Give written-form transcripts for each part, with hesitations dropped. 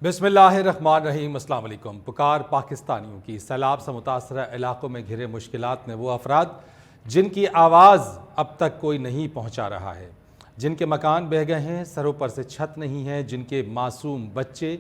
बिस्मिल्लाहिर्रहमानिर्रहीम। अस्सलाम वालेकुम। पुकार पाकिस्तानियों की। सैलाब से मुतासरा इलाकों में घिरे मुश्किलात में वो अफराद जिनकी आवाज़ अब तक कोई नहीं पहुंचा रहा है, जिनके मकान बह गए हैं, सरों पर से छत नहीं है, जिनके मासूम बच्चे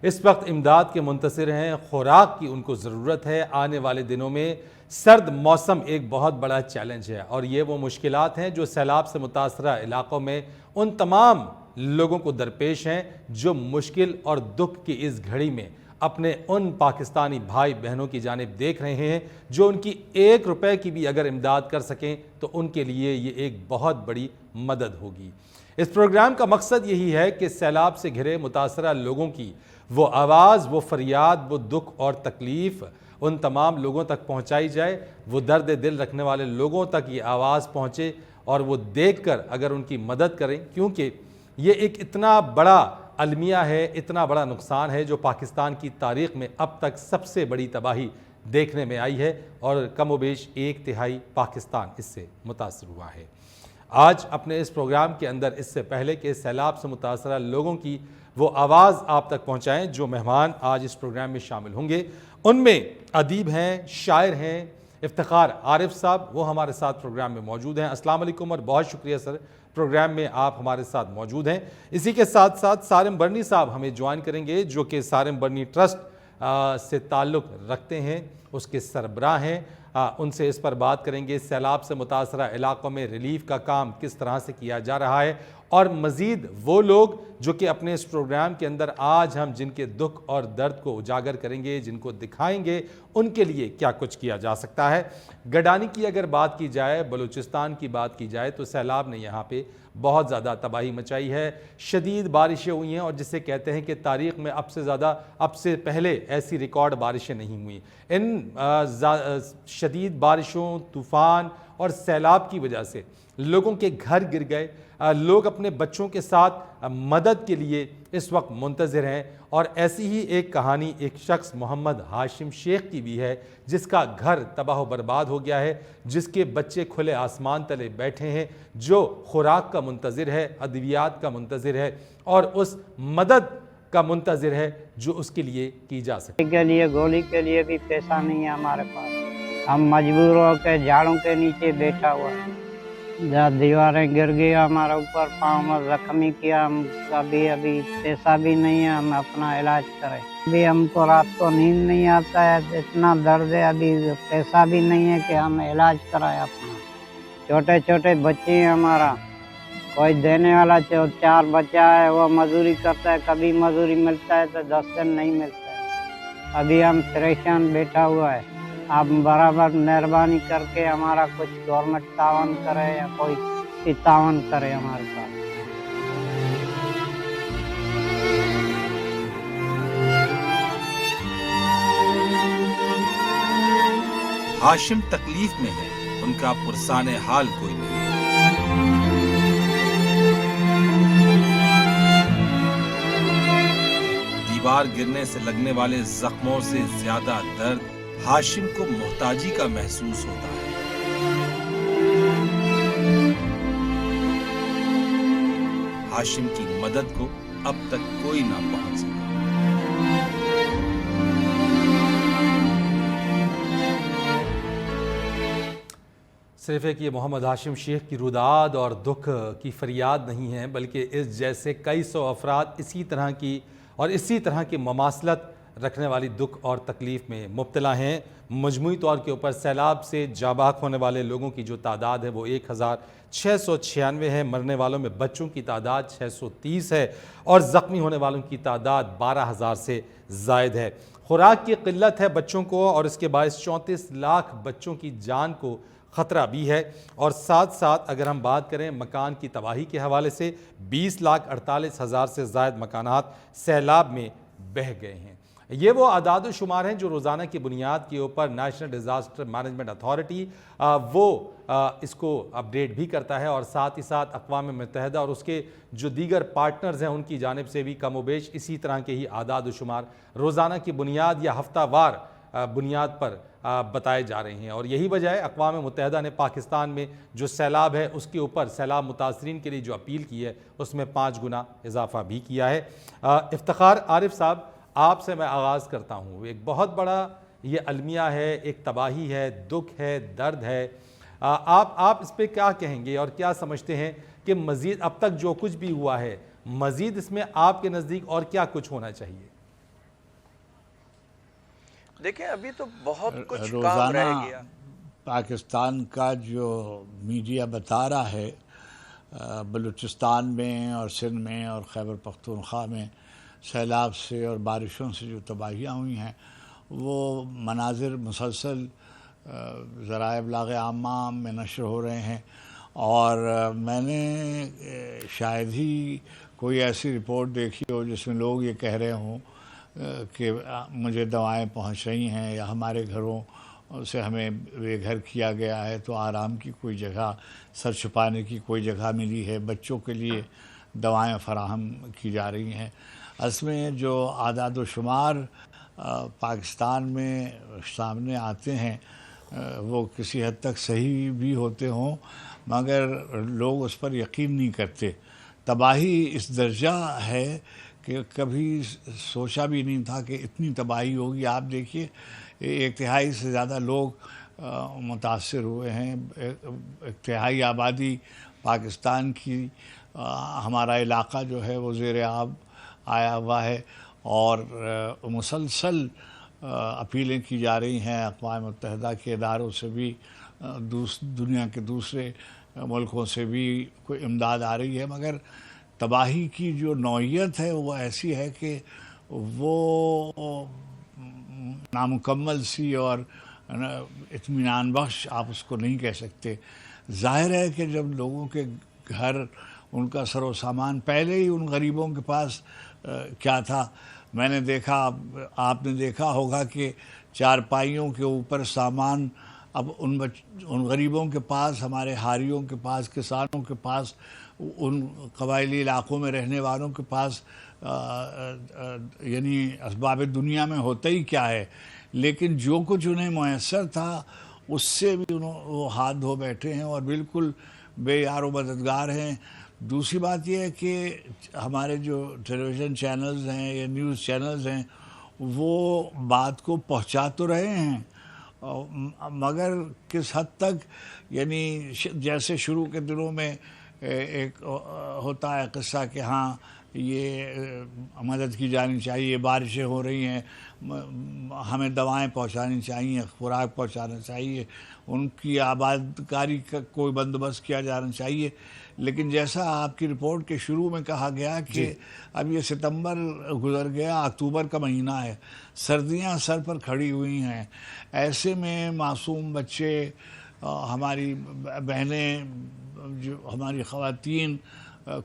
इस वक्त इमदाद के मुंतज़िर हैं, खुराक की उनको ज़रूरत है। आने वाले दिनों में सर्द मौसम एक बहुत बड़ा चैलेंज है और ये वो मुश्किलात हैं जो सैलाब से मुतासरा इलाकों में उन तमाम लोगों को दरपेश हैं जो मुश्किल और दुख की इस घड़ी में अपने उन पाकिस्तानी भाई बहनों की जानिब देख रहे हैं जो उनकी 1 रुपए की भी अगर इमदाद कर सकें तो उनके लिए ये एक बहुत बड़ी मदद होगी। इस प्रोग्राम का मकसद यही है कि सैलाब से घिरे मुतासरा लोगों की वो आवाज़, वो फरियाद, वो दुख और तकलीफ़ उन तमाम लोगों तक पहुंचाई जाए, वो दर्द दिल रखने वाले लोगों तक ये आवाज़ पहुंचे और वो देखकर अगर उनकी मदद करें, क्योंकि ये एक इतना बड़ा अलमिया है, इतना बड़ा नुकसान है जो पाकिस्तान की तारीख़ में अब तक सबसे बड़ी तबाही देखने में आई है और कम व बेश 1/3 पाकिस्तान इससे मुतासर हुआ है। आज अपने इस प्रोग्राम के अंदर इससे पहले कि सैलाब से मुतासरा लोगों की वो आवाज़ आप तक पहुँचाएँ, जो मेहमान आज इस प्रोग्राम में शामिल होंगे उनमें अदीब हैं, शायर हैं, इफ्तिखार आरिफ साहब, वो हमारे साथ प्रोग्राम में मौजूद हैं। अस्सलाम वालेकुम और बहुत शुक्रिया सर, प्रोग्राम में आप हमारे साथ मौजूद हैं। इसी के साथ साथ सारिम बर्नी साहब हमें ज्वाइन करेंगे जो कि सारिम बर्नी ट्रस्ट से ताल्लुक़ रखते हैं, उसके सरबराह हैं। उनसे इस पर बात करेंगे सैलाब से मुतासरा इलाक़ों में रिलीफ़ का काम किस तरह से किया जा रहा है और मज़ीद वो लोग जो कि अपने इस प्रोग्राम के अंदर आज हम जिनके दुख और दर्द को उजागर करेंगे, जिनको दिखाएंगे, उनके लिए क्या कुछ किया जा सकता है। गडानी की अगर बात की जाए, बलूचिस्तान की बात की जाए तो सैलाब ने यहाँ पे बहुत ज़्यादा तबाही मचाई है। शदीद बारिशें हुई हैं और जिसे कहते हैं कि तारीख़ में अब से पहले ऐसी रिकॉर्ड बारिशें नहीं हुई। इन शदीद बारिशों, तूफ़ान और सैलाब की वजह से लोगों के घर गिर गए। लोग अपने बच्चों के साथ मदद के लिए इस वक्त मुंतज़िर हैं और ऐसी ही एक कहानी एक शख्स मोहम्मद हाशिम शेख की भी है जिसका घर तबाह बर्बाद हो गया है, जिसके बच्चे खुले आसमान तले बैठे हैं, जो खुराक का मुंतज़िर है, अद्वियात का मुंतज़िर है और उस मदद का मुंतज़िर है जो उसके लिए की जा सके। के लिए गोली के लिए भी पैसा नहीं है हमारे पास, हम मजबूर होकर झाड़ों के नीचे बैठा हुआ है। जहाँ दीवारें गिर गई हमारे ऊपर, पाँव में जख्मी किया, हम अभी पैसा भी नहीं है हम अपना इलाज करें। अभी हमको रात को नींद नहीं आता है, इतना दर्द है, अभी पैसा भी नहीं है कि हम इलाज कराएं अपना। छोटे छोटे बच्चे हैं हमारा, कोई देने वाला 4 बच्चा है, वो मजदूरी करता है, कभी मजदूरी मिलता है तो 10 दिन नहीं मिलता है। अभी हम परेशान बैठा हुआ है। आप बराबर मेहरबानी करके हमारा कुछ गवर्नमेंट तावन करे या कोई तावन करे हमारे साथ। हाशिम तकलीफ में है, उनका पुरसाने हाल कोई नहीं। दीवार गिरने से लगने वाले जख्मों से ज्यादा दर्द हाशिम को मोहताजी का महसूस होता है। हाशिम की मदद को अब तक कोई ना पहुंच सका। सिर्फ एक ये मोहम्मद हाशिम शेख की रुदाद और दुख की फरियाद नहीं है, बल्कि इस जैसे कई सौ अफराद इसी तरह की और इसी तरह की ममासलत रखने वाली दुख और तकलीफ़ में मुब्तला हैं। मजमूई तौर के ऊपर सैलाब से जाबाक होने वाले लोगों की जो तादाद है वो 1696 है। मरने वालों में बच्चों की तादाद 630 है और ज़ख्मी होने वालों की तादाद 12,000 से ज़ायद है। खुराक की क़िल्लत है बच्चों को और इसके बायस 34 लाख बच्चों की जान को ख़तरा भी है। और साथ साथ अगर हम बात करें मकान की तबाही के हवाले से 20,48,000 से ज़ायद मकानात सैलाब में बह गए हैं। ये वो आदाद शुमार हैं जो रोज़ाना की बुनियाद के ऊपर नेशनल डिज़ास्टर मैनेजमेंट अथॉरिटी इसको अपडेट भी करता है और साथ ही साथ अक़वाम मुत्तहिदा और उसके जो दीगर पार्टनर्स हैं उनकी जानिब से भी कम व बेश इसी तरह के ही आदाद शुमार रोज़ाना की बुनियाद या हफ्तावार بنیاد پر بتائے جا رہے ہیں، اور یہی وجہ ہے اقوام متحدہ نے پاکستان میں جو سیلاب ہے اس کے اوپر سیلاب متاثرین کے لیے جو اپیل کی ہے اس میں 5 گنا اضافہ بھی کیا ہے۔ افتخار عارف صاحب، آپ سے میں آغاز کرتا ہوں۔ ایک بہت بڑا یہ المیہ ہے، ایک تباہی ہے، دکھ ہے، درد ہے، آپ اس پہ کیا کہیں گے اور کیا سمجھتے ہیں کہ مزید اب تک جو کچھ بھی ہوا ہے مزید اس میں آپ کے نزدیک اور کیا کچھ ہونا چاہیے؟ دیکھیں ابھی تو بہت کچھ کام روزانہ رہ گیا۔ پاکستان کا جو میڈیا بتا رہا ہے بلوچستان میں اور سندھ میں اور خیبر پختونخوا میں سیلاب سے اور بارشوں سے جو تباہیاں ہوئی ہیں، وہ مناظر مسلسل ذرائع ابلاغ عامہ میں نشر ہو رہے ہیں، اور میں نے شاید ہی کوئی ایسی رپورٹ دیکھی ہو جس میں لوگ یہ کہہ رہے ہوں کہ مجھے دوائیں پہنچ رہی ہیں یا ہمارے گھروں سے ہمیں بے گھر کیا گیا ہے تو آرام کی کوئی جگہ، سر چھپانے کی کوئی جگہ ملی ہے، بچوں کے لیے دوائیں فراہم کی جا رہی ہیں۔ اصل میں جو اعداد و شمار پاکستان میں سامنے آتے ہیں وہ کسی حد تک صحیح بھی ہوتے ہوں، مگر لوگ اس پر یقین نہیں کرتے۔ تباہی اس درجہ ہے کہ کبھی سوچا بھی نہیں تھا کہ اتنی تباہی ہوگی۔ آپ دیکھیے 1/3 سے زیادہ لوگ متاثر ہوئے ہیں، 1/3 آبادی پاکستان کی، ہمارا علاقہ جو ہے وہ زیر آب آیا ہوا ہے، اور مسلسل اپیلیں کی جا رہی ہیں اقوام متحدہ کے اداروں سے بھی، دنیا کے دوسرے ملکوں سے بھی کوئی امداد آ رہی ہے، مگر تباہی کی جو نوعیت ہے وہ ایسی ہے کہ وہ نامکمل سی اور اطمینان بخش آپ اس کو نہیں کہہ سکتے۔ ظاہر ہے کہ جب لوگوں کے گھر، ان کا سر و سامان، پہلے ہی ان غریبوں کے پاس کیا تھا، میں نے دیکھا، آپ نے دیکھا ہوگا کہ چارپائیوں کے اوپر سامان اب ان غریبوں کے پاس، ہمارے ہاریوں کے پاس، کسانوں کے پاس، ان قبائلی علاقوں میں رہنے والوں کے پاس یعنی اسباب دنیا میں ہوتا ہی کیا ہے، لیکن جو کچھ انہیں میسر تھا اس سے بھی وہ ہاتھ دھو بیٹھے ہیں اور بالکل بے یار و مددگار ہیں۔ دوسری بات یہ ہے کہ ہمارے جو ٹیلی ویژن چینلز ہیں یا نیوز چینلز ہیں وہ بات کو پہنچا تو رہے ہیں، مگر کس حد تک، یعنی جیسے شروع کے دنوں میں ایک ہوتا ہے قصہ کہ ہاں یہ مدد کی جانی چاہیے، بارشیں ہو رہی ہیں، ہمیں دوائیں پہنچانی چاہیے، خوراک پہنچانا چاہیے، ان کی آباد کاری کا کوئی بندوبست کیا جانا چاہیے، لیکن جیسا آپ کی رپورٹ کے شروع میں کہا گیا کہ اب یہ ستمبر گزر گیا، اکتوبر کا مہینہ ہے، سردیاں سر پر کھڑی ہوئی ہیں، ایسے میں معصوم بچے، ہماری بہنیں، جو ہماری خواتین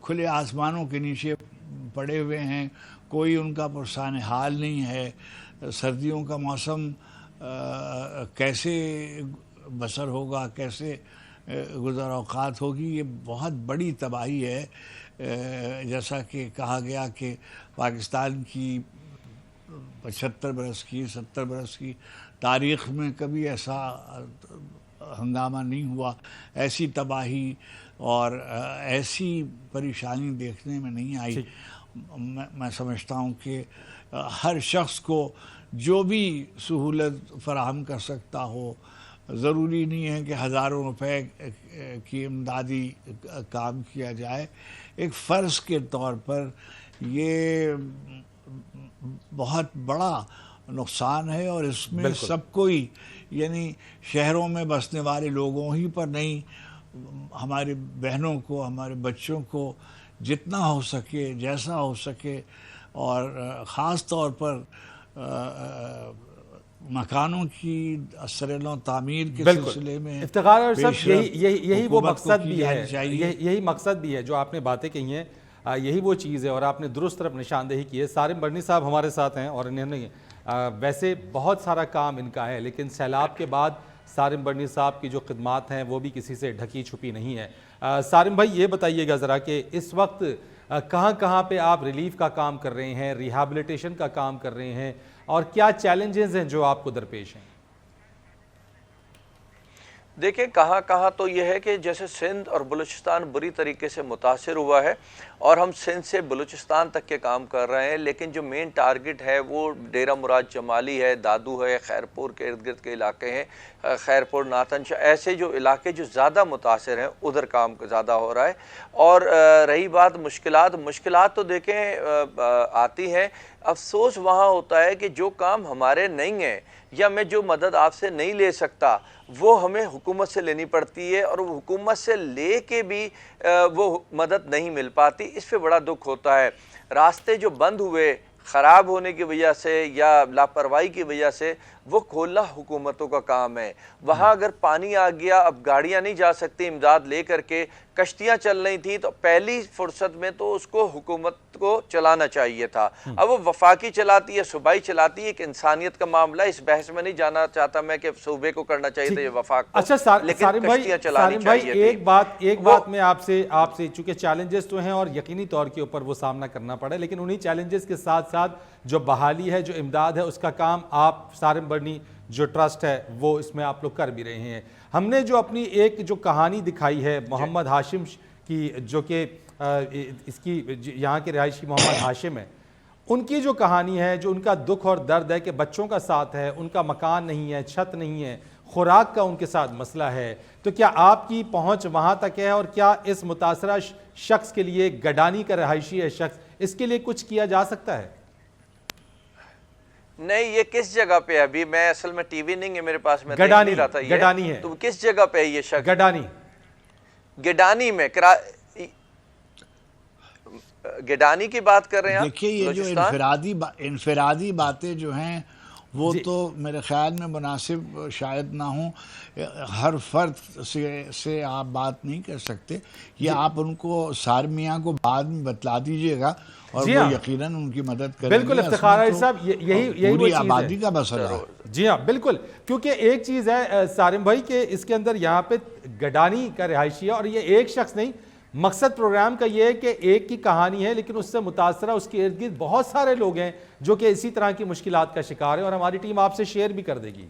کھلے آسمانوں کے نیچے پڑے ہوئے ہیں، کوئی ان کا پرسان حال نہیں ہے۔ سردیوں کا موسم کیسے بسر ہوگا، کیسے گزر اوقات ہوگی، یہ بہت بڑی تباہی ہے۔ جیسا کہ کہا گیا کہ پاکستان کی 75 برس کی 70 برس کی تاریخ میں کبھی ایسا ہنگامہ نہیں ہوا، ایسی تباہی اور ایسی پریشانی دیکھنے میں نہیں آئی۔ میں سمجھتا ہوں کہ ہر شخص کو جو بھی سہولت فراہم کر سکتا ہو، ضروری نہیں ہے کہ ہزاروں روپے کی امدادی کام کیا جائے، ایک فرض کے طور پر یہ بہت بڑا نقصان ہے، اور اس میں سب کوئی، یعنی شہروں میں بسنے والے لوگوں ہی پر نہیں، ہماری بہنوں کو، ہمارے بچوں کو جتنا ہو سکے، جیسا ہو سکے، اور خاص طور پر مکانوں کی اثر نو تعمیر کے سلسلے میں افتخار اور سب یہی وہ مقصد بھی ہے، یہی مقصد بھی ہے جو آپ نے باتیں کہی ہیں، یہی وہ چیز ہے، اور آپ نے درست طرف نشاندہی کی ہے۔ سارم برنی صاحب ہمارے ساتھ ہیں، اور انہوں نے ویسے بہت سارا کام ان کا ہے، لیکن سیلاب کے بعد سارم برنی صاحب کی جو خدمات ہیں وہ بھی کسی سے ڈھکی چھپی نہیں ہے۔ سارم بھائی یہ بتائیے گا ذرا کہ اس وقت کہاں کہاں پہ آپ ریلیف کا کام کر رہے ہیں، ریہیبلیٹیشن کا کام کر رہے ہیں، اور کیا چیلنجز ہیں جو آپ کو درپیش ہیں؟ دیکھیں کہاں کہاں تو یہ ہے کہ جیسے سندھ اور بلوچستان بری طریقے سے متاثر ہوا ہے اور ہم سندھ سے بلوچستان تک کے کام کر رہے ہیں، لیکن جو مین ٹارگٹ ہے وہ ڈیرہ مراد جمالی ہے، دادو ہے، خیرپور کے ارد گرد کے علاقے ہیں، خیرپور ناتن شاہ، ایسے جو علاقے جو زیادہ متاثر ہیں ادھر کام زیادہ ہو رہا ہے۔ اور رہی بات مشکلات تو دیکھیں آتی ہیں، افسوس وہاں ہوتا ہے کہ جو کام ہمارے نہیں ہیں یا میں جو مدد آپ سے نہیں لے سکتا وہ ہمیں حکومت سے لینی پڑتی ہے، اور وہ حکومت سے لے کے بھی وہ مدد نہیں مل پاتی، اس پہ بڑا دکھ ہوتا ہے۔ راستے جو بند ہوئے خراب ہونے کی وجہ سے یا لاپرواہی کی وجہ سے، وہ کھولنا حکومتوں کا کام ہے۔ وہاں اگر پانی آ گیا، اب گاڑیاں نہیں جا سکتی امداد لے کر کے، کشتیاں چل رہی تھیں، تو پہلی فرصت میں تو اس کو حکومت کو چلانا چاہیے تھا۔ اب وہ وفاقی چلاتی ہے، صوبائی چلاتی ہے، ایک انسانیت کا معاملہ، اس بحث میں نہیں جانا چاہتا میں کہ صوبے کو کرنا چاہیے تھا یہ وفاق کو، اچھا لیکن کشتیاں چلانی چاہیے تھی۔ ایک بات میں آپ سے چونکہ چیلنجز تو ہیں اور یقینی طور کے اوپر وہ سامنا کرنا پڑے، لیکن انہی چیلنجز کے ساتھ ساتھ جو بحالی ہے، جو امداد ہے، اس کا کام آپ سارم برنی جو ٹرسٹ ہے وہ اس میں آپ لوگ کر بھی رہے ہیں۔ ہم نے جو اپنی ایک جو کہانی دکھائی ہے محمد ہاشم کی، جو کہ اس کی یہاں کے رہائشی محمد ہاشم ہے، ان کی جو کہانی ہے، جو ان کا دکھ اور درد ہے کہ بچوں کا ساتھ ہے، ان کا مکان نہیں ہے، چھت نہیں ہے، خوراک کا ان کے ساتھ مسئلہ ہے، تو کیا آپ کی پہنچ وہاں تک ہے؟ اور کیا اس متاثرہ شخص کے لیے، گڈانی کا رہائشی ہے شخص، اس کے لیے کچھ کیا جا سکتا ہے؟ نہیں، یہ کس جگہ پہ ہے؟ ابھی میں اصل میں ٹی وی نہیں ہے میرے پاس، میں دیکھ نہیں رہا تھا۔ گڈانی ہے۔ تو کس جگہ پہ ہے یہ شخص؟ گڈانی میں گڈانی کی بات کر رہے ہیں آپ؟ دیکھیے یہ جو انفرادی باتیں جو ہیں وہ تو میرے خیال میں مناسب شاید نہ ہوں، ہر فرد سے آپ بات نہیں کر سکتے، یہ آپ ان کو سارمیاں کو بعد میں بتلا دیجئے گا اور وہ یقیناً ان کی مدد کریں گے۔ بالکل افتخار علی صاحب، یہی وہ پوری چیز آبادی ہے۔ کا مسئلہ ہے۔ جی ہاں بالکل، کیونکہ ایک چیز ہے سارم بھائی کہ اس کے اندر یہاں پہ گڈانی کا رہائشی ہے، اور یہ ایک شخص نہیں، مقصد پروگرام کا یہ ہے کہ ایک کی کہانی ہے، لیکن اس سے متاثرہ اس کے ارد گرد بہت سارے لوگ ہیں جو کہ اسی طرح کی مشکلات کا شکار ہیں، اور ہماری ٹیم آپ سے شیئر بھی کر دے گی۔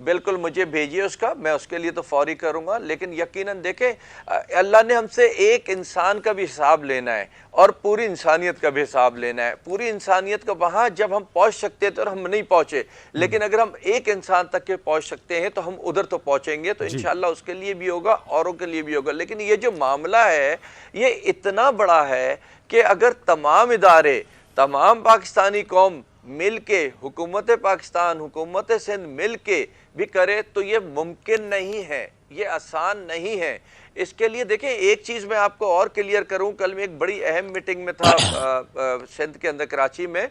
بالکل مجھے بھیجیے اس کا، میں اس کے لیے تو فوری کروں گا، لیکن یقیناً دیکھیں اللہ نے ہم سے ایک انسان کا بھی حساب لینا ہے اور پوری انسانیت کا بھی حساب لینا ہے۔ پوری انسانیت کا وہاں جب ہم پہنچ سکتے تو ہم نہیں پہنچے، لیکن اگر ہم ایک انسان تک کے پہنچ سکتے ہیں تو ہم ادھر تو پہنچیں گے، تو انشاءاللہ اس کے لیے بھی ہوگا، اوروں کے لیے بھی ہوگا۔ لیکن یہ جو معاملہ ہے یہ اتنا بڑا ہے کہ اگر تمام ادارے، تمام پاکستانی قوم مل کے، حکومت پاکستان، حکومت سندھ مل کے بھی کرے تو یہ ممکن نہیں ہے، یہ آسان نہیں ہے۔ اس کے لیے دیکھیں ایک چیز میں آپ کو اور کلیئر کروں، کل میں ایک بڑی اہم میٹنگ میں تھا سندھ کے اندر کراچی میں،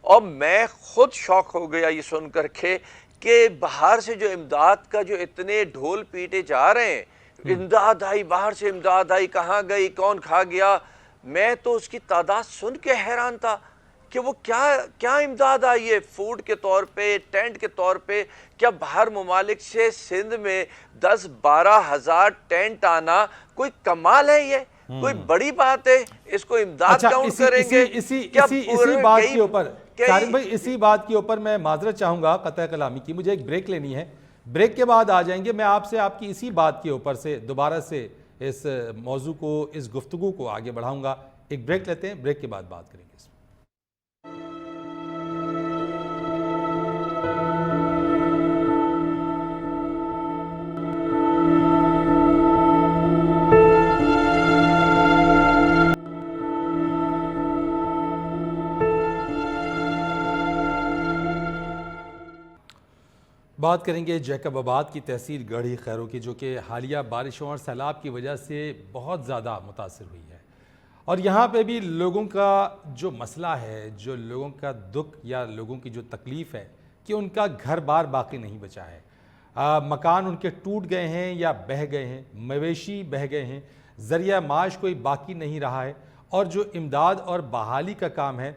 اور میں خود شوق ہو گیا یہ سن کر کے کہ باہر سے جو امداد کا جو اتنے ڈھول پیٹے جا رہے ہیں، امداد آئی، باہر سے امداد آئی، کہاں گئی، کون کھا گیا، میں تو اس کی تعداد سن کے حیران تھا کہ وہ کیا امداد آئی ہے، فوڈ کے طور پہ، ٹینٹ کے طور پہ۔ کیا باہر ممالک سے سندھ میں 10-12 ہزار ٹینٹ آنا کوئی کمال ہے؟ یہ کوئی بڑی بات ہے؟ اس کو امداد کاؤنٹ کریں گے؟ اسی بات کے اوپر سارم بھائی، اسی بات کے اوپر میں معذرت چاہوں گا قطع کلامی کی، مجھے ایک بریک لینی ہے، بریک کے بعد آ جائیں گے، میں آپ سے آپ کی اسی بات کے اوپر سے دوبارہ سے اس موضوع کو، اس گفتگو کو آگے بڑھاؤں گا۔ ایک بریک لیتے ہیں، بریک کے بعد بات کریں گے۔ بات کریں گے جیکب آباد کی تحصیل گڑھی خیروں کی، جو کہ حالیہ بارشوں اور سیلاب کی وجہ سے بہت زیادہ متاثر ہوئی ہے، اور یہاں پہ بھی لوگوں کا جو مسئلہ ہے، جو لوگوں کا دکھ یا لوگوں کی جو تکلیف ہے کہ ان کا گھر بار باقی نہیں بچا ہے، مکان ان کے ٹوٹ گئے ہیں یا بہہ گئے ہیں، مویشی بہہ گئے ہیں، ذریعہ معاش کوئی باقی نہیں رہا ہے، اور جو امداد اور بحالی کا کام ہے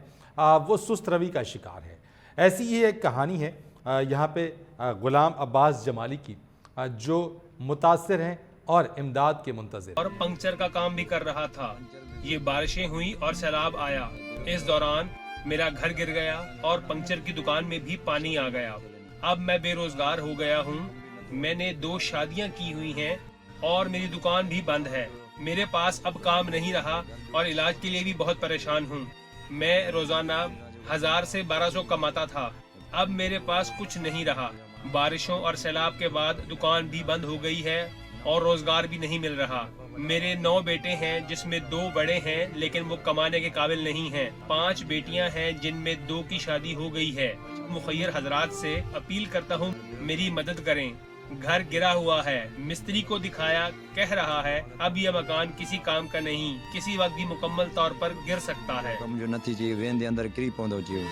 وہ سست روی کا شکار ہے۔ ایسی ہی ایک کہانی ہے یہاں پہ غلام عباس جمالی کی، جو متاثر ہیں اور امداد کے منتظر، اور پنکچر کا کام بھی کر رہا تھا۔ یہ بارشیں ہوئی اور سیلاب آیا، اس دوران मेरा घर गिर गया और पंक्चर की दुकान में भी पानी आ गया। अब मैं बेरोजगार हो गया हूँ। मैंने 2 शादियाँ की हुई हैं और मेरी दुकान भी बंद है। मेरे पास अब काम नहीं रहा और इलाज के लिए भी बहुत परेशान हूँ। मैं रोजाना 1000 से 1200 कमाता था, अब मेरे पास कुछ नहीं रहा। बारिशों और सैलाब के बाद दुकान भी बंद हो गई है और रोजगार भी नहीं मिल रहा। मेरे 9 बेटे हैं जिसमें 2 बड़े हैं लेकिन वो कमाने के काबिल नहीं हैं। 5 बेटियां हैं जिनमें 2 की शादी हो गई है। मुखय्यर हजरात से अपील करता हूँ मेरी मदद करें। घर गिरा हुआ है, मिस्त्री को दिखाया, कह रहा है अब यह मकान किसी काम का नहीं, किसी वक्त भी मुकम्मल तौर पर गिर सकता है। कम जो नथी चाहिए वेन दे अंदर किरी पवंदो चाहिए।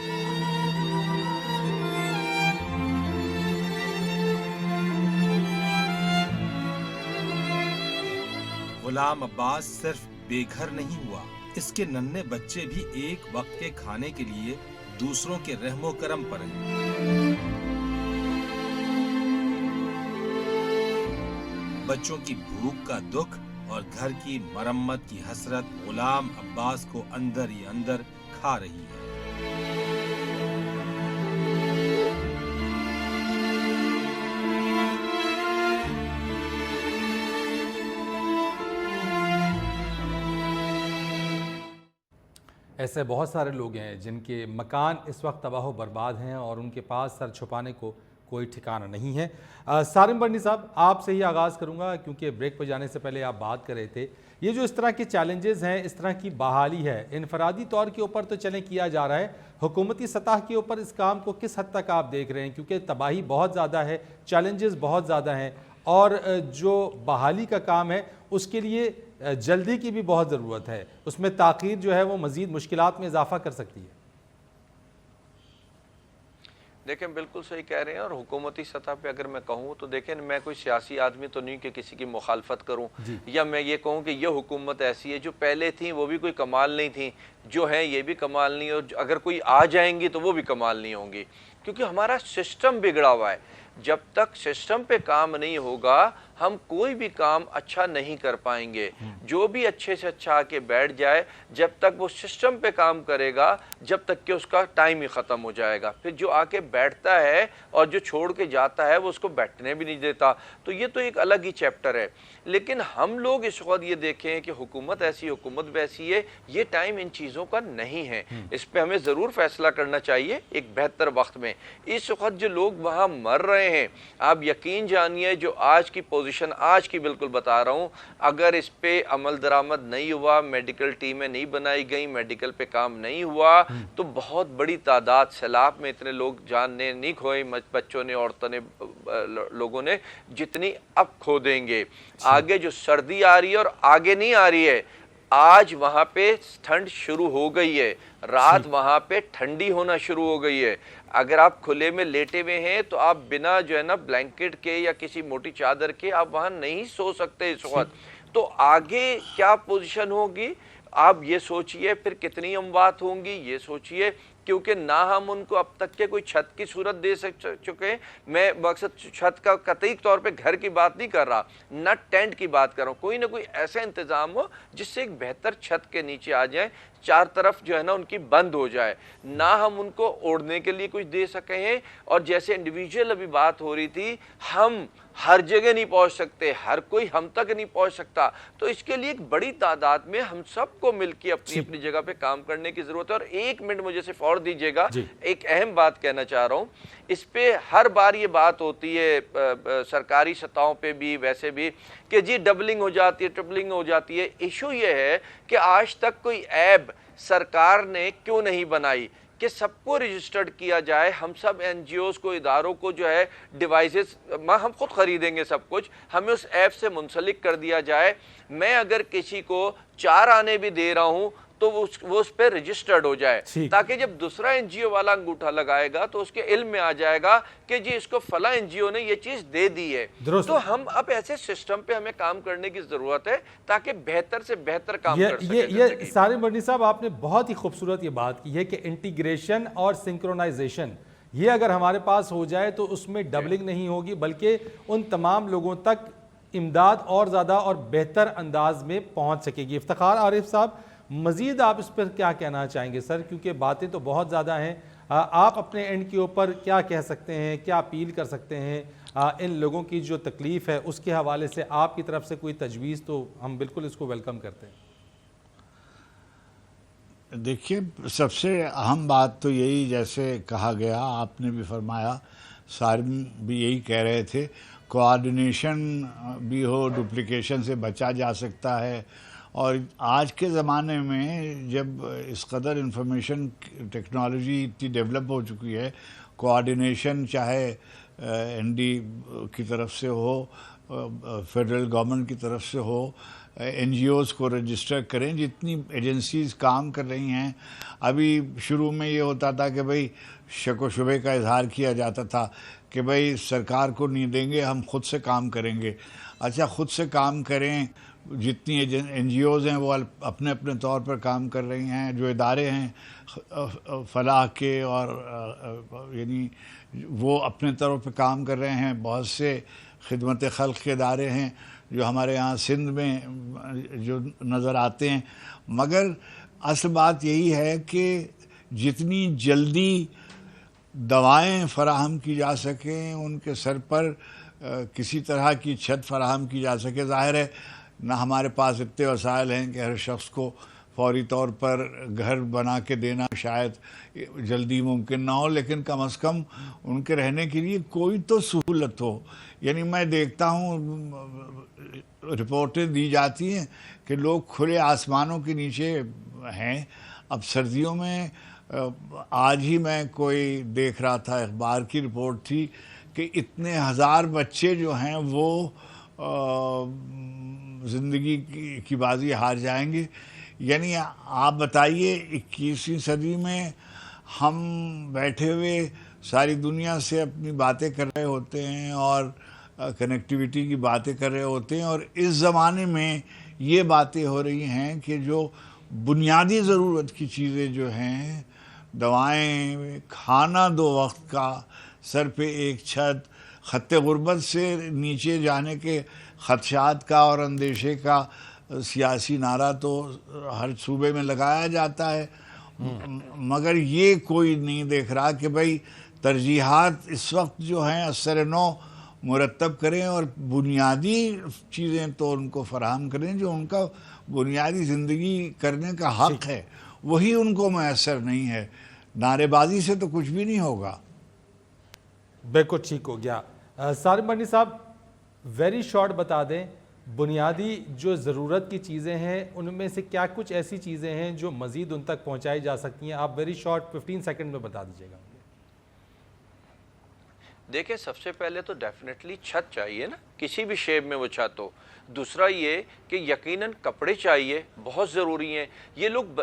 गुलाम अब्बास सिर्फ बेघर नहीं हुआ, इसके नन्हे बच्चे भी एक वक्त के खाने के लिए दूसरों के रहमो करम पर हैं। बच्चों की भूख का दुख और घर की मरम्मत की हसरत गुलाम अब्बास को अंदर ही अंदर खा रही है। ऐसे बहुत सारे लोग हैं जिनके मकान इस वक्त तबाह बर्बाद हैं और उनके पास सर छुपाने को कोई ठिकाना नहीं है। सारिम बर्नी साहब, आपसे ही आगाज़ करूंगा क्योंकि ब्रेक पर जाने से पहले आप बात कर रहे थे, ये जो इस तरह के चैलेंजेस हैं, इस तरह की बहाली है, इनफरादी तौर के ऊपर तो चलें किया जा रहा है, हुकूमती सतह के ऊपर इस काम को किस हद तक आप देख रहे हैं? क्योंकि तबाही बहुत ज़्यादा है, चैलेंजेस बहुत ज़्यादा हैं और जो बहाली का काम है उसके लिए जल्दी की भी बहुत ज़रूरत है, उसमें ताख़ीर जो है वो मज़ीद मुश्किलात में इजाफा कर सकती है। देखें, बिल्कुल सही कह रहे हैं। और हुकूमती सतह पे अगर मैं कहूँ तो देखें, मैं कोई सियासी आदमी तो नहीं कि किसी की मुखालफत करूँ या मैं ये कहूँ कि ये हुकूमत ऐसी है, जो पहले थी वो भी कोई कमाल नहीं थी, जो है ये भी कमाल नहीं, और अगर कोई आ जाएंगी तो वो भी कमाल नहीं होंगी, क्योंकि हमारा सिस्टम बिगड़ा हुआ है। जब तक सिस्टम पे काम नहीं होगा हम कोई भी काम अच्छा नहीं कर पाएंगे। जो भी अच्छे से अच्छा आके बैठ जाए, जब तक वो सिस्टम पे काम करेगा, जब तक कि उसका टाइम ही ख़त्म हो जाएगा। फिर जो आके बैठता है और जो छोड़ के जाता है वो उसको बैठने भी नहीं देता। तो ये तो एक अलग ही चैप्टर है। लेकिन हम लोग इस वक्त ये देखें कि हुकूमत ऐसी, हुकूमत वैसी है, ये टाइम इन चीज़ों का नहीं है। इस पर हमें ज़रूर फैसला करना चाहिए एक बेहतर वक्त में। इस वक्त जो लोग वहाँ मर रहे हैं, आप यकीन जानिए, जो आज की पोजीशन आज की बिल्कुल बता रहा हूँ, अगर इस पे अमल दरामद नहीं हुआ, मेडिकल टीमें नहीं बनाई गई, मेडिकल पे काम नहीं हुआ, तो बहुत बड़ी तादाद, सैलाब में इतने लोग जान ने नहीं खोए, बच्चों ने, औरतों ने, लोगों ने, जितनी अब खो देंगे। आगे जो सर्दी आ रही है और आगे नहीं आ रही है, आज वहाँ पे ठंड शुरू हो गई है, रात वहाँ पे ठंडी होना शुरू हो गई है। अगर आप खुले में लेटे हुए हैं तो आप बिना जो है ना ब्लैंकेट के या किसी मोटी चादर के आप वहाँ नहीं सो सकते इस वक्त। तो आगे क्या पोजीशन होगी आप ये सोचिए, फिर कितनी अमवात होंगी ये सोचिए, क्योंकि ना हम उनको अब तक के कोई छत की सूरत दे चुके हैं। मैं मकसद छत का कतई तौर पे घर की बात नहीं कर रहा, ना टेंट की बात कर रहा हूँ। कोई ना कोई ऐसा इंतज़ाम हो जिससे एक बेहतर छत के नीचे आ जाए, चार तरफ जो है ना उनकी बंद हो जाए, ना हम उनको ओढ़ने के लिए कुछ दे सके हैं। और जैसे इंडिविजुअल अभी बात हो रही थी, हम हर जगह नहीं पहुंच सकते, हर कोई हम तक नहीं पहुंच सकता, तो इसके लिए एक बड़ी तादाद में हम सबको मिलकर अपनी अपनी जगह पे काम करने की जरूरत है। और 1 मिनट मुझे सिर्फ और दीजिएगा, एक अहम बात कहना चाह रहा हूँ। इस पे हर बार ये बात होती है सरकारी सतहों पे भी, वैसे भी, कि जी डबलिंग हो जाती है, ट्रिपलिंग हो जाती है। इशू ये है कि आज तक कोई ऐप सरकार ने क्यों नहीं बनाई कि सबको रजिस्टर्ड किया जाए। हम सब एनजीओज़ को, इदारों को जो है डिवाइसेस हम खुद खरीदेंगे, सब कुछ हमें उस ऐप से मुंसलिक कर दिया जाए। मैं अगर किसी को 4 आने भी दे रहा हूँ तो वो उस पर रजिस्टर्ड हो जाए, ताकि जब दूसरा एनजीओ वाला अंगूठा लगाएगा तो उसके इल्म में आ जाएगा कि जी इसको फला एनजीओ ने ये चीज दे दी है। तो हम अब ऐसे सिस्टम पे हमें काम करने की जरूरत है ताकि बेहतर से बेहतर काम कर सके। ये सारिम बर्नी साहब, आपने बहुत ही खूबसूरत ये बात की है कि इंटीग्रेशन और सिंक्रोनाइजेशन, ये अगर हमारे पास हो जाए तो उसमें डबलिंग नहीं होगी, बल्कि उन तमाम लोगों तक इमदाद और ज़्यादा और बेहतर अंदाज में पहुँच सकेगी। इफ्तिखार आरिफ साहब, مزید آپ اس پر کیا کہنا چاہیں گے سر؟ کیونکہ باتیں تو بہت زیادہ ہیں، آپ اپنے اینڈ کے اوپر کیا کہہ سکتے ہیں، کیا اپیل کر سکتے ہیں ان لوگوں کی جو تکلیف ہے اس کے حوالے سے؟ آپ کی طرف سے کوئی تجویز تو ہم بالکل اس کو ویلکم کرتے ہیں۔ دیکھیے، سب سے اہم بات تو یہی، جیسے کہا گیا، آپ نے بھی فرمایا، سارے بھی یہی کہہ رہے تھے، کوآرڈینیشن بھی ہو، ڈپلیکیشن سے بچا جا سکتا ہے۔ اور آج کے زمانے میں جب اس قدر انفارمیشن ٹیکنالوجی اتنی ڈیولپ ہو چکی ہے، کوآرڈینیشن چاہے این ڈی کی طرف سے ہو، فیڈرل گورنمنٹ کی طرف سے ہو، این جی اوز کو رجسٹر کریں، جتنی ایجنسیز کام کر رہی ہیں۔ ابھی شروع میں یہ ہوتا تھا کہ بھئی شک و شبے کا اظہار کیا جاتا تھا کہ بھئی سرکار کو نہیں دیں گے، ہم خود سے کام کریں گے۔ اچھا، خود سے کام کریں، جتنی این جی اوز ہیں وہ اپنے اپنے طور پر کام کر رہی ہیں، جو ادارے ہیں فلاح کے اور یعنی وہ اپنے طور پہ کام کر رہے ہیں، بہت سے خدمت خلق کے ادارے ہیں جو ہمارے یہاں سندھ میں جو نظر آتے ہیں۔ مگر اصل بات یہی ہے کہ جتنی جلدی دوائیں فراہم کی جا سکیں، ان کے سر پر کسی طرح کی چھت فراہم کی جا سکے۔ ظاہر ہے نہ ہمارے پاس اتنے وسائل ہیں کہ ہر شخص کو فوری طور پر گھر بنا کے دینا شاید جلدی ممکن نہ ہو، لیکن کم از کم ان کے رہنے کے لیے کوئی تو سہولت ہو۔ یعنی میں دیکھتا ہوں رپورٹیں دی جاتی ہیں کہ لوگ کھلے آسمانوں کے نیچے ہیں۔ اب سردیوں میں، آج ہی میں کوئی دیکھ رہا تھا، اخبار کی رپورٹ تھی کہ اتنے ہزار بچے جو ہیں وہ زندگی کی بازی ہار جائیں گے۔ یعنی آپ بتائیے، 21ویں صدی میں ہم بیٹھے ہوئے ساری دنیا سے اپنی باتیں کر رہے ہوتے ہیں اور کنیکٹیویٹی کی باتیں کر رہے ہوتے ہیں، اور اس زمانے میں یہ باتیں ہو رہی ہیں کہ جو بنیادی ضرورت کی چیزیں جو ہیں، دوائیں، کھانا 2 وقت کا، سر پہ ایک چھت، خط غربت سے نیچے جانے کے خدشات کا اور اندیشے کا سیاسی نعرہ تو ہر صوبے میں لگایا جاتا ہے، مگر یہ کوئی نہیں دیکھ رہا کہ بھئی ترجیحات اس وقت جو ہیں اثر نو مرتب کریں اور بنیادی چیزیں تو ان کو فراہم کریں جو ان کا بنیادی زندگی کرنے کا حق ہے، وہی ان کو میسر نہیں ہے۔ نعرے بازی سے تو کچھ بھی نہیں ہوگا۔ بالکل ٹھیک ہو گیا۔ سالم بھنی صاحب، ویری شارٹ بتا دیں، بنیادی جو ضرورت کی چیزیں ہیں ان میں سے کیا کچھ ایسی چیزیں ہیں جو مزید ان تک پہنچائی جا سکتی ہیں؟ آپ ویری شارٹ 15 سیکنڈ میں بتا دیجیے گا۔ دیکھیں، سب سے پہلے تو ڈیفینیٹلی چھت چاہیے نا، کسی بھی شیپ میں وہ چھت ہو۔ دوسرا یہ کہ یقیناً کپڑے چاہیے، بہت ضروری ہیں۔ یہ لوگ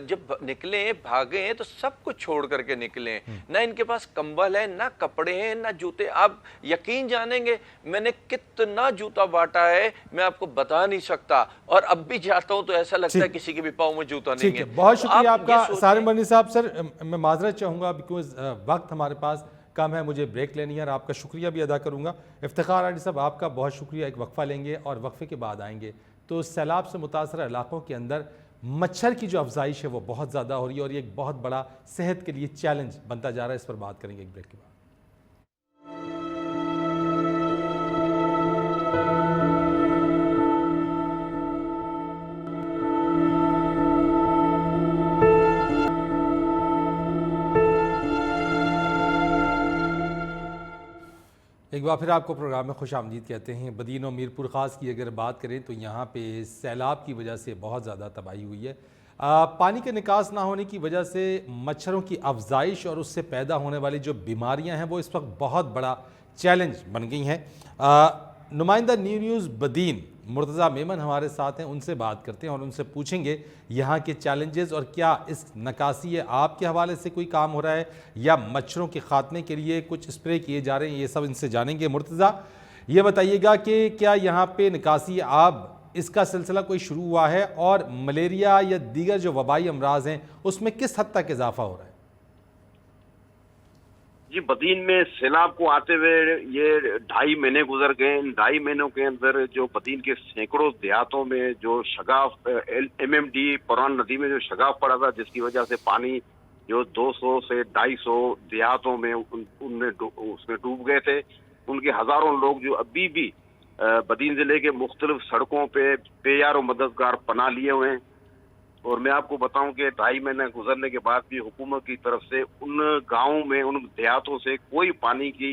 جب نکلیں، بھاگیں تو سب کچھ چھوڑ کر کے نکلیں، نہ ان کے پاس کمبل ہے، نہ کپڑے ہیں، نہ جوتے۔ آپ یقین جانیں گے میں نے کتنا جوتا بانٹا ہے، میں آپ کو بتا نہیں سکتا، اور اب بھی جاتا ہوں تو ایسا لگتا ہے کسی کے بھی پاؤں میں جوتا نہیں ہے۔ بہت شکریہ آپ کا سالم بھنی صاحب۔ سر میں معذرت چاہوں گا بیکوز وقت ہمارے پاس کم ہے، مجھے بریک لینی ہے، اور آپ کا شکریہ بھی ادا کروں گا۔ افتخار علی صاحب، آپ کا بہت شکریہ۔ ایک وقفہ لیں گے اور وقفے کے بعد آئیں گے تو سیلاب سے متاثرہ علاقوں کے اندر مچھر کی جو افزائش ہے وہ بہت زیادہ ہو رہی ہے، اور یہ ایک بہت بڑا صحت کے لیے چیلنج بنتا جا رہا ہے۔ اس پر بات کریں گے ایک بریک کے بعد۔ ایک بار پھر آپ کو پروگرام میں خوش آمدید کہتے ہیں۔ بدین و میرپور خاص کی اگر بات کریں تو یہاں پہ سیلاب کی وجہ سے بہت زیادہ تباہی ہوئی ہے۔ پانی کے نکاس نہ ہونے کی وجہ سے مچھروں کی افزائش اور اس سے پیدا ہونے والی جو بیماریاں ہیں وہ اس وقت بہت بڑا چیلنج بن گئی ہیں۔ نمائندہ نیوز بدین مرتضیٰ میمن ہمارے ساتھ ہیں، ان سے بات کرتے ہیں اور ان سے پوچھیں گے یہاں کے چیلنجز اور کیا اس نکاسی آپ کے حوالے سے کوئی کام ہو رہا ہے یا مچھروں کے خاتمے کے لیے کچھ اسپرے کیے جا رہے ہیں، یہ سب ان سے جانیں گے۔ مرتضیٰ، یہ بتائیے گا کہ کیا یہاں پہ نکاسی آب اس کا سلسلہ کوئی شروع ہوا ہے، اور ملیریا یا دیگر جو وبائی امراض ہیں اس میں کس حد تک اضافہ ہو رہا ہے؟ जी, बदीन में सैलाब को आते हुए ये 2.5 महीने गुजर गए। इन 2.5 महीनों के अंदर जो बदीन के सैकड़ों देहातों में जो शगाफ MMD पुरान नदी में जो शगाफ पड़ा था, जिसकी वजह से पानी जो 200 से 250 देहातों में उसमें डूब गए थे। उनके हजारों लोग जो अभी भी बदीन जिले के मुख्तलिफ सड़कों पे बेयार और मददगार पनाह लिए हुए हैं। और मैं आपको बताऊं कि 2.5 महीने गुजरने के बाद भी हुकूमत की तरफ से उन गांवों में, उन देहातों से कोई पानी की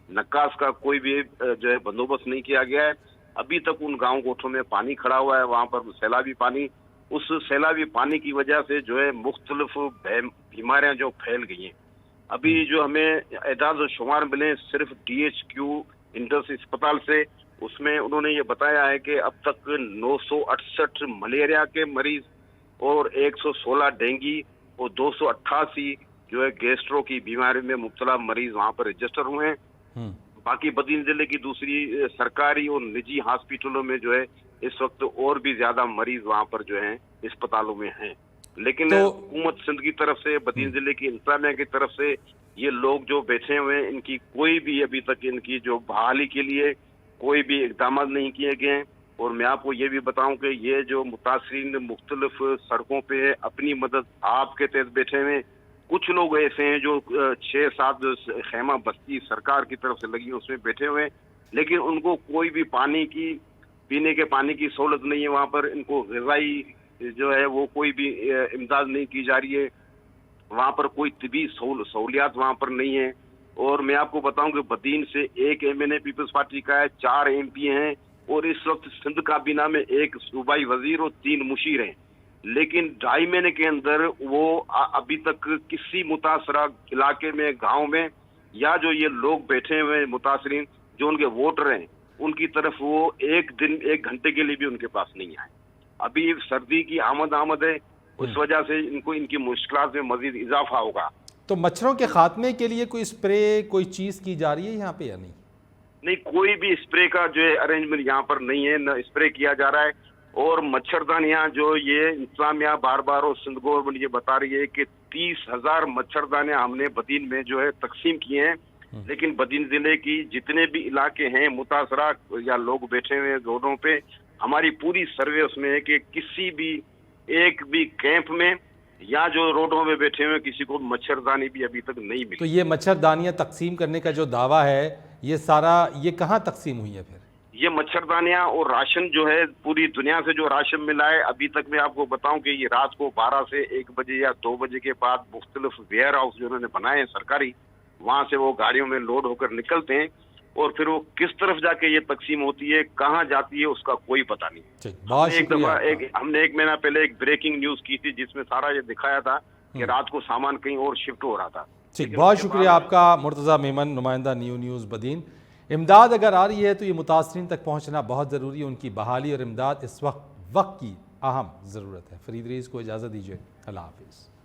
निकास का कोई भी जो है बंदोबस्त नहीं किया गया है। अभी तक उन गांव गोठों में पानी खड़ा हुआ है, वहां पर सैलाबी पानी, उस सैलाबी पानी की वजह से जो है मुख्तलिफ बीमारियां जो फैल गई हैं। अभी जो हमें एजाज और शुमार मिले सिर्फ DHQ इंडस अस्पताल से, उसमें उन्होंने ये बताया है कि अब तक 968 मलेरिया के मरीज और 116 डेंगू और 288 जो है गैस्ट्रो की बीमारी में मुब्तला मरीज वहां पर रजिस्टर हुए हैं। बाकी बदीन जिले की दूसरी सरकारी और निजी हॉस्पिटलों में जो है इस वक्त और भी ज्यादा मरीज वहां पर जो है अस्पतालों में हैं। लेकिन हुकूमत सिंध की तरफ से, बदीन जिले की इंतजामिया की तरफ से ये लोग जो बैठे हुए हैं, इनकी कोई भी अभी तक इनकी जो बहाली के लिए कोई भी इकदाम नहीं किए गए हैं। और मैं आपको ये भी बताऊं कि ये जो मुतासरीन मुख्तलिफ सड़कों पे अपनी मदद आपके तहत बैठे हुए, कुछ लोग ऐसे हैं जो 6-7 खेमा बस्ती सरकार की तरफ से लगी उसमें बैठे हुए हैं, लेकिन उनको कोई भी पानी की, पीने के पानी की सहूलत नहीं है। वहाँ पर इनको ग़िज़ाई जो है वो कोई भी इमदाद नहीं की जा रही है। वहाँ पर कोई तिबी सहूलियात वहाँ पर नहीं है। और मैं आपको बताऊं कि बदीन से 1 MNA पीपल्स पार्टी का है, 4 MP हैं, और इस वक्त सिंध काबीना में 1 सूबाई वजीर और 3 मुशीर हैं। लेकिन 2.5 महीने के अंदर वो अभी तक किसी मुतासरा इलाके में, गांव में, या जो ये लोग बैठे हुए मुतासरीन जो उनके वोटर हैं, उनकी तरफ वो 1 घंटे के लिए भी उनके पास नहीं आए। अभी सर्दी की आमद है, उस वजह से इनको इनकी मुश्किलात में मजीद इजाफा होगा। तो मच्छरों के खात्मे के लिए कोई स्प्रे, कोई चीज़ की जा रही है यहाँ पे या नहीं? नहीं, कोई भी स्प्रे का जो है अरेंजमेंट यहाँ पर नहीं है, न स्प्रे किया जा रहा है। और मच्छरदानियाँ जो ये इंतजामिया बार बार और सिंध गवर्नमेंट ये बता रही है कि 30,000 मच्छरदानियाँ हमने बदीन में जो है तकसीम किए हैं। लेकिन बदीन जिले की जितने भी इलाके हैं मुतासरा या लोग बैठे हुए रोडों पे, हमारी पूरी सर्वे उसमें है कि किसी भी एक भी कैंप में या जो रोडों में बैठे हुए किसी को मच्छरदानी भी अभी तक नहीं मिली। तो ये मच्छरदानियाँ तकसीम करने का जो दावा है, ये सारा ये कहाँ तकसीम हुई है फिर? ये मच्छरदानियाँ और राशन जो है पूरी दुनिया से जो राशन मिला है, अभी तक मैं आपको बताऊं कि ये रात को 12 से 1 बजे या 2 बजे के बाद मुख्तलिफ वेयर हाउस जो उन्होंने बनाए हैं सरकारी, वहाँ से वो गाड़ियों में लोड होकर निकलते हैं और फिर वो किस तरफ जाके ये तकसीम होती है, कहाँ जाती है, उसका कोई पता नहीं। हमने 1 महीना पहले एक ब्रेकिंग न्यूज की थी जिसमें सारा ये दिखाया था कि रात को सामान कहीं और शिफ्ट हो रहा था। ठीक, बहुत शुक्रिया आपका मुर्तज़ा मेमन, नुमाइंदा न्यूज़ बदीन। इमदाद अगर आ रही है तो ये मुतासरीन तक पहुँचना बहुत ज़रूरी है। उनकी बहाली और इमदाद इस वक्त की अहम ज़रूरत है। फरीद रईस को इजाज़त दीजिए, अल्लाह हाफिज़।